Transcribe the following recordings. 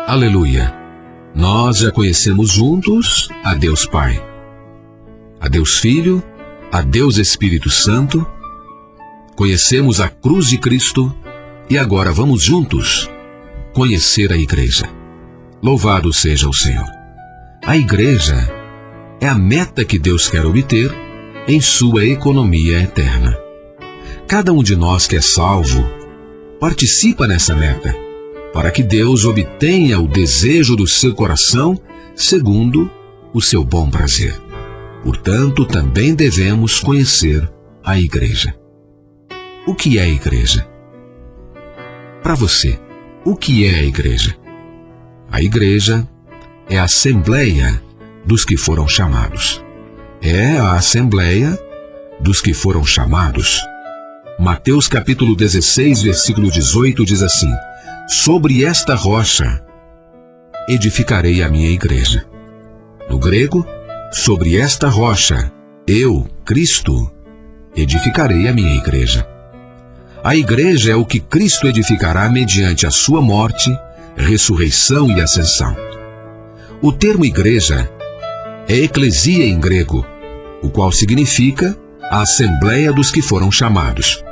Aleluia! Nós já conhecemos juntos a Deus Pai, a Deus Filho, a Deus Espírito Santo, conhecemos a cruz de Cristo e agora vamos juntos conhecer a Igreja. Louvado seja o Senhor! A Igreja é a meta que Deus quer obter em sua economia eterna. Cada um de nós que é salvo participa nessa meta, para que Deus obtenha o desejo do seu coração segundo o seu bom prazer. Portanto, também devemos conhecer a Igreja. O que é a Igreja? Para você, o que é a Igreja? A Igreja é a assembleia dos que foram chamados. É a assembleia dos que foram chamados. Mateus capítulo 16, versículo 18 diz assim: sobre esta rocha edificarei a minha igreja. No grego, sobre esta rocha, eu, Cristo, edificarei a minha igreja. A igreja é o que Cristo edificará mediante a sua morte, ressurreição e ascensão. O termo igreja é eclesia em grego, o qual significa a assembleia dos que foram chamados.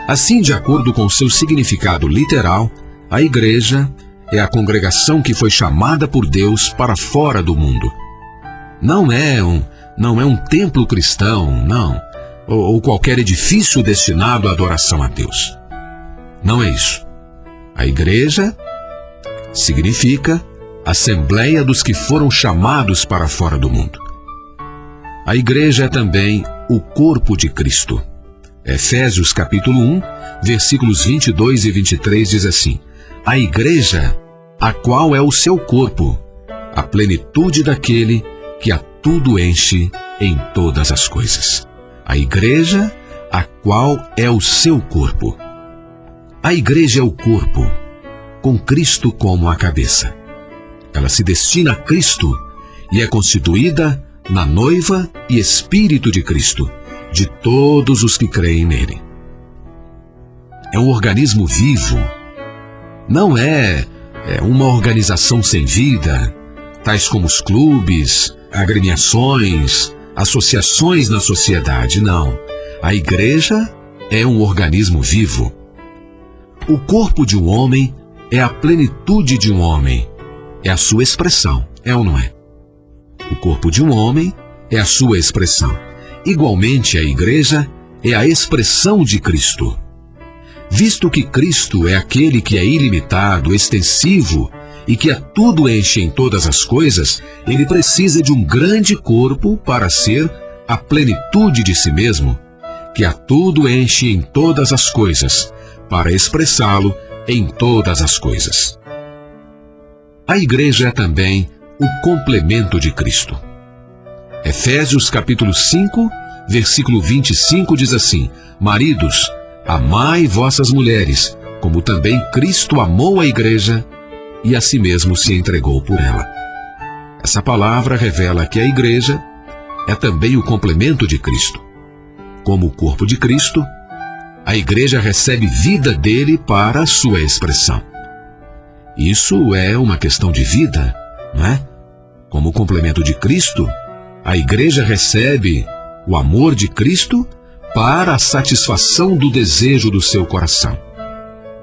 Assim, de acordo com seu significado literal, a igreja é a congregação que foi chamada por Deus para fora do mundo. Não é um templo cristão, não, ou qualquer edifício destinado à adoração a Deus. Não é isso. A igreja significa assembleia dos que foram chamados para fora do mundo. A igreja é também o corpo de Cristo. Efésios capítulo 1, versículos 22 e 23 diz assim: a igreja, a qual é o seu corpo, a plenitude daquele que a tudo enche em todas as coisas. A igreja, a qual é o seu corpo. A igreja é o corpo, com Cristo como a cabeça. Ela se destina a Cristo e é constituída na noiva e Espírito de Cristo, de todos os que creem nele. É um organismo vivo, não é uma organização sem vida, tais como os clubes, agremiações, associações na sociedade, não. A igreja é um organismo vivo. O corpo de um homem é a plenitude de um homem, é a sua expressão, é ou não é? O corpo de um homem é a sua expressão. Igualmente, a igreja é a expressão de Cristo. Visto que Cristo é aquele que é ilimitado, extensivo e que a tudo enche em todas as coisas, ele precisa de um grande corpo para ser a plenitude de si mesmo, que a tudo enche em todas as coisas, para expressá-lo em todas as coisas. A igreja é também o complemento de Cristo. Efésios capítulo 5, versículo 25 diz assim: maridos, amai vossas mulheres, como também Cristo amou a igreja e a si mesmo se entregou por ela. Essa palavra revela que a igreja é também o complemento de Cristo. Como o corpo de Cristo, a igreja recebe vida dele para a sua expressão. Isso é uma questão de vida, não é? Como complemento de Cristo, a igreja recebe o amor de Cristo para a satisfação do desejo do seu coração.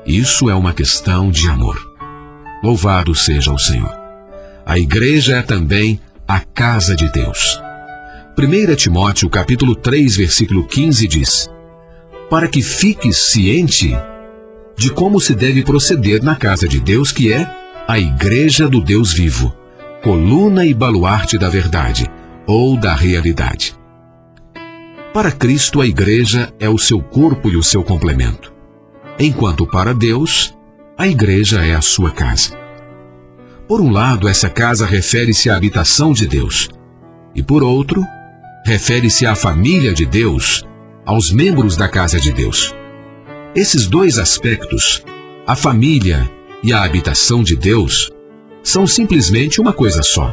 Isso é uma questão de amor. Louvado seja o Senhor. A igreja é também a casa de Deus. 1 Timóteo capítulo 3, versículo 15 diz: para que fiques ciente de como se deve proceder na casa de Deus, que é a igreja do Deus vivo, coluna e baluarte da verdade, ou da realidade. Para Cristo, a igreja é o seu corpo e o seu complemento, enquanto para Deus, a igreja é a sua casa. Por um lado, essa casa refere-se à habitação de Deus, e por outro, refere-se à família de Deus, aos membros da casa de Deus. Esses dois aspectos, a família e a habitação de Deus, são simplesmente uma coisa só.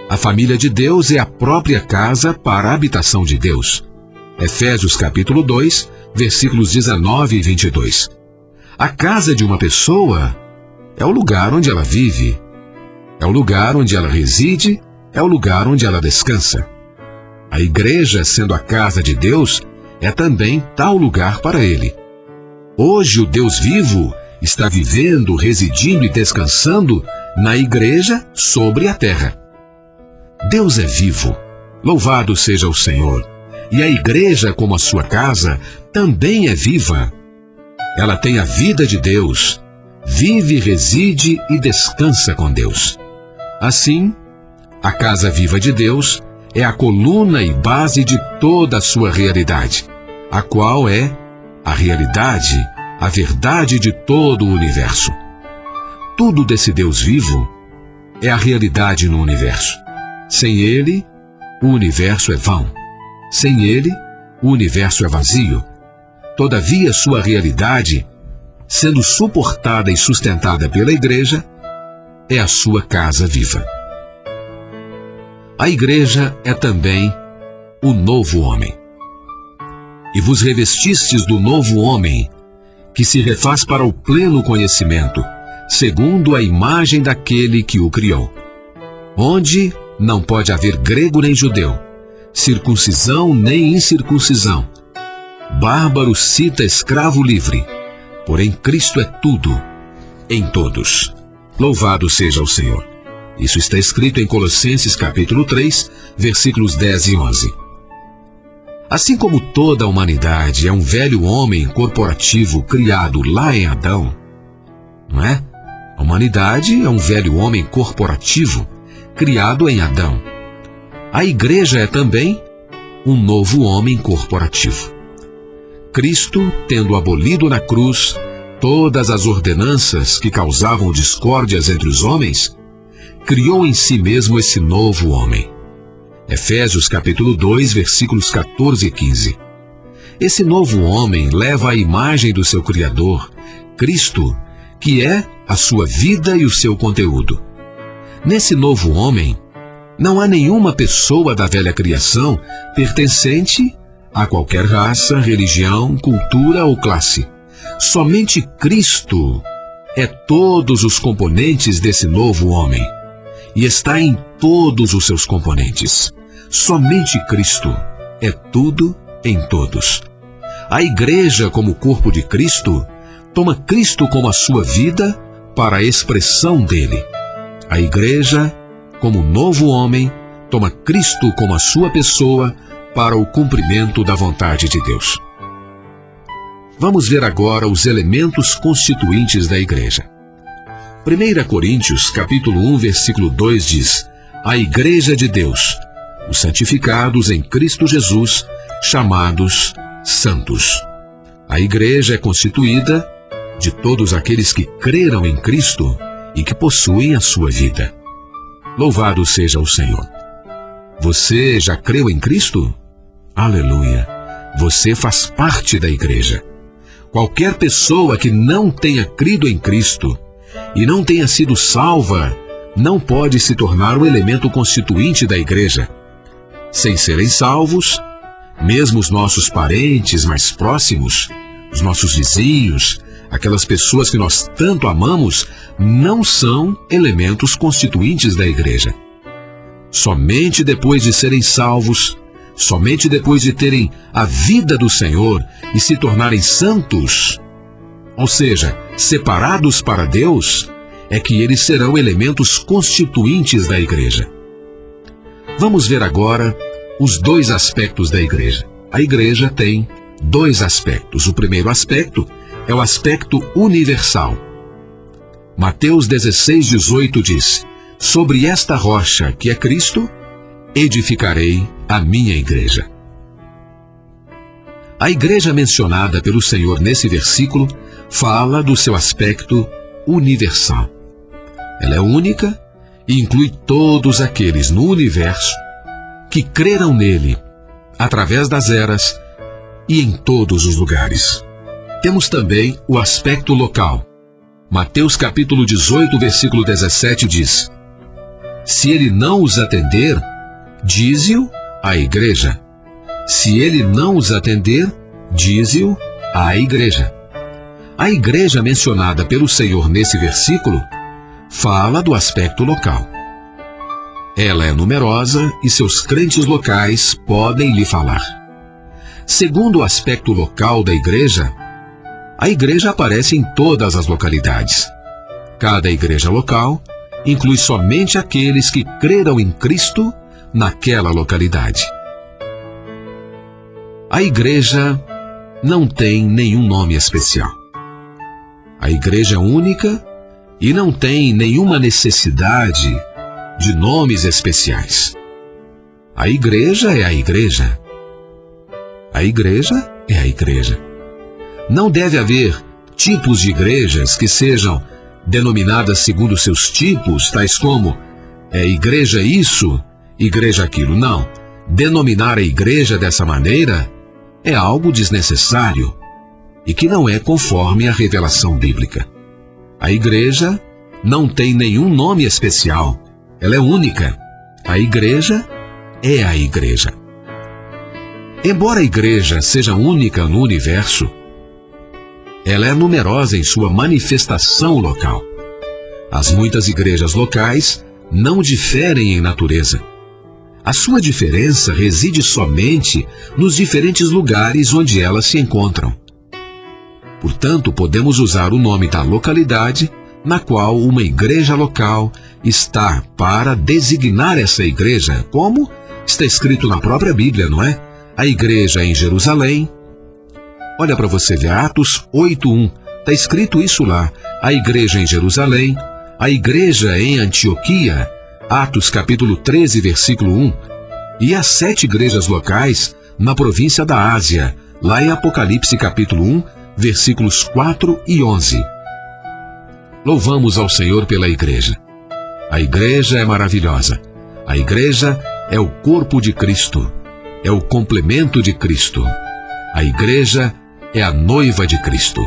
A família de Deus é a própria casa para a habitação de Deus. Efésios capítulo 2, versículos 19 e 22. A casa de uma pessoa é o lugar onde ela vive, é o lugar onde ela reside, é o lugar onde ela descansa. A igreja, sendo a casa de Deus, é também tal lugar para ele. Hoje o Deus vivo está vivendo, residindo e descansando na igreja sobre a terra. Deus é vivo, louvado seja o Senhor, e a igreja, como a sua casa, também é viva. Ela tem a vida de Deus, vive, reside e descansa com Deus. Assim, a casa viva de Deus é a coluna e base de toda a sua realidade, a qual é a realidade, a verdade de todo o universo. Tudo desse Deus vivo é a realidade no universo. Sem Ele, o universo é vão. Sem Ele, o universo é vazio. Todavia, sua realidade, sendo suportada e sustentada pela igreja, é a sua casa viva. A igreja é também o novo homem. E vos revestistes do novo homem, que se refaz para o pleno conhecimento, segundo a imagem daquele que o criou, onde não pode haver grego nem judeu, circuncisão nem incircuncisão, bárbaro, cita, escravo, livre, porém Cristo é tudo, em todos. Louvado seja o Senhor. Isso está escrito em Colossenses capítulo 3, versículos 10 e 11. Assim como toda a humanidade é um velho homem corporativo criado lá em Adão, não é? A humanidade é um velho homem corporativo criado em Adão. A igreja é também um novo homem corporativo. Cristo, tendo abolido na cruz todas as ordenanças que causavam discórdias entre os homens, criou em si mesmo esse novo homem. Efésios capítulo 2, versículos 14 e 15. Esse novo homem leva a imagem do seu Criador, Cristo, que é a sua vida e o seu conteúdo. Nesse novo homem, não há nenhuma pessoa da velha criação pertencente a qualquer raça, religião, cultura ou classe. Somente Cristo é todos os componentes desse novo homem e está em todos os seus componentes. Somente Cristo é tudo em todos. A igreja, como corpo de Cristo, toma Cristo como a sua vida para a expressão dele. A igreja, como novo homem, toma Cristo como a sua pessoa para o cumprimento da vontade de Deus. Vamos ver agora os elementos constituintes da igreja. 1 Coríntios, capítulo 1, versículo 2 diz: a igreja de Deus, os santificados em Cristo Jesus, chamados santos. A igreja é constituída de todos aqueles que creram em Cristo e que possuem a sua vida. Louvado seja o Senhor. Você já creu em Cristo? Aleluia! Você faz parte da igreja. Qualquer pessoa que não tenha crido em Cristo e não tenha sido salva, não pode se tornar um elemento constituinte da igreja. Sem serem salvos, mesmo os nossos parentes mais próximos, os nossos vizinhos, aquelas pessoas que nós tanto amamos, não são elementos constituintes da igreja. Somente depois de serem salvos, somente depois de terem a vida do Senhor e se tornarem santos, ou seja, separados para Deus, é que eles serão elementos constituintes da igreja. Vamos ver agora os dois aspectos da igreja. A igreja tem dois aspectos. O primeiro aspecto é o aspecto universal. Mateus 16:18 diz: sobre esta rocha, que é Cristo, edificarei a minha igreja. A igreja mencionada pelo Senhor nesse versículo fala do seu aspecto universal. Ela é única e inclui todos aqueles no universo que creram nele, através das eras e em todos os lugares. Temos também o aspecto local. Mateus capítulo 18, versículo 17 diz: se ele não os atender, dize-o à igreja. Se ele não os atender, dize-o à igreja. A igreja mencionada pelo Senhor nesse versículo fala do aspecto local. Ela é numerosa e seus crentes locais podem lhe falar. Segundo o aspecto local da igreja, a igreja aparece em todas as localidades. Cada igreja local inclui somente aqueles que creram em Cristo naquela localidade. A igreja não tem nenhum nome especial. A igreja é única e não tem nenhuma necessidade de nomes especiais. A igreja é a igreja. A igreja é a igreja. Não deve haver tipos de igrejas que sejam denominadas segundo seus tipos, tais como igreja isso, igreja aquilo. Não. Denominar a igreja dessa maneira é algo desnecessário e que não é conforme a revelação bíblica. A igreja não tem nenhum nome especial. Ela é única. A igreja é a igreja. Embora a igreja seja única no universo, ela é numerosa em sua manifestação local. As muitas igrejas locais não diferem em natureza. A sua diferença reside somente nos diferentes lugares onde elas se encontram. Portanto, podemos usar o nome da localidade na qual uma igreja local está para designar essa igreja, como está escrito na própria Bíblia, não é? A igreja em Jerusalém. Olha para você ver, Atos 8:1, está escrito isso lá. A igreja em Jerusalém, a igreja em Antioquia, Atos capítulo 13, versículo 1, e as 7 igrejas locais na província da Ásia, lá em Apocalipse capítulo 1, versículos 4 e 11. Louvamos ao Senhor pela igreja. A igreja é maravilhosa. A igreja é o corpo de Cristo. É o complemento de Cristo. A igreja é a noiva de Cristo.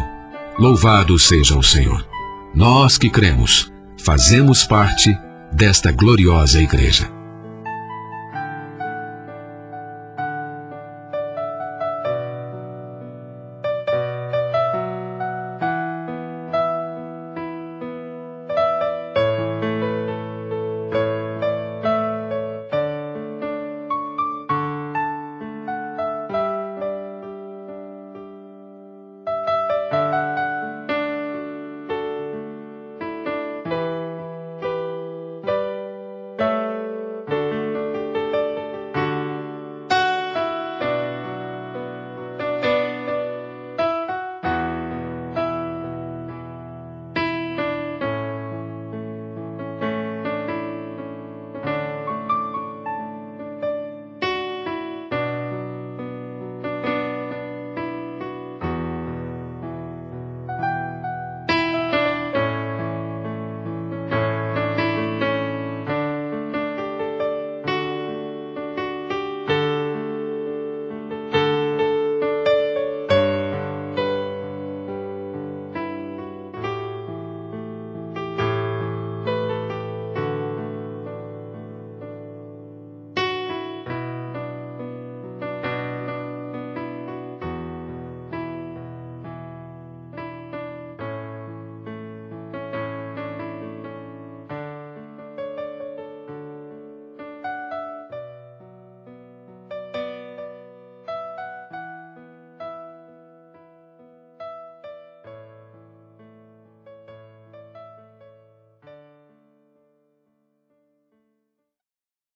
Louvado seja o Senhor. Nós que cremos, fazemos parte desta gloriosa igreja.